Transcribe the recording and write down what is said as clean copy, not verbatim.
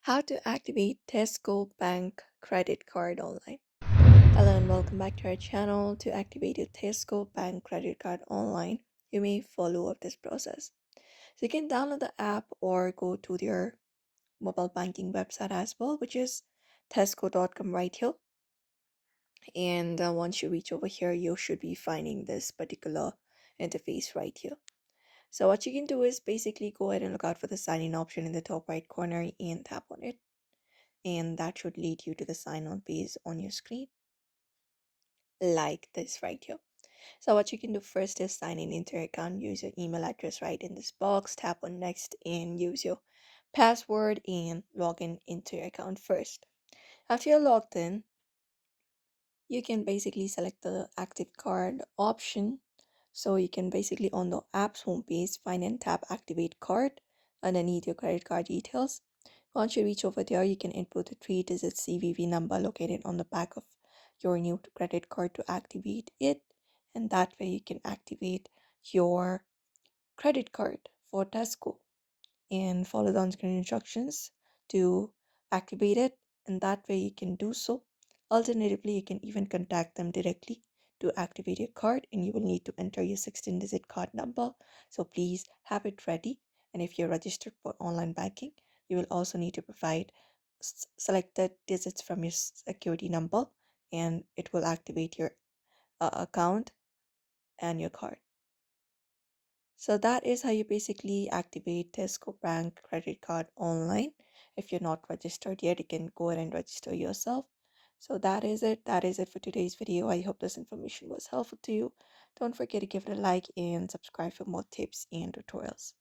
How to activate Tesco Bank credit card online. Hello and welcome back to our channel. To activate your Tesco Bank credit card online, you may follow up this process. So you can download the app or go to their mobile banking website as well, which is tesco.com right here. And once you reach over here, you should be finding this particular interface right here. So what you can do is basically go ahead and look out for the sign in option in the top right corner and tap on it, and that should lead you to the sign on page on your screen like this right here. So what you can do first is sign in into your account, use your email address right in this box, tap on next and use your password and log in into your account first. After you're logged in, you can basically select the active card option. So you can basically on the app's homepage find and tap activate card underneath your credit card details. Once you reach over there, you can input the 3-digit CVV number located on the back of your new credit card to activate it, and that way you can activate your credit card for Tesco and follow the on-screen instructions to activate it, and that way you can do so. Alternatively, you can even contact them directly to activate your card, and you will need to enter your 16-digit card number, so please have it ready. And if you're registered for online banking, you will also need to provide selected digits from your security number, and it will activate your account and your card. So that is how you basically activate Tesco Bank credit card online. If you're not registered yet, you can go ahead and register yourself. So that is it. That is it for today's video. I hope this information was helpful to you. Don't forget to give it a like and subscribe for more tips and tutorials.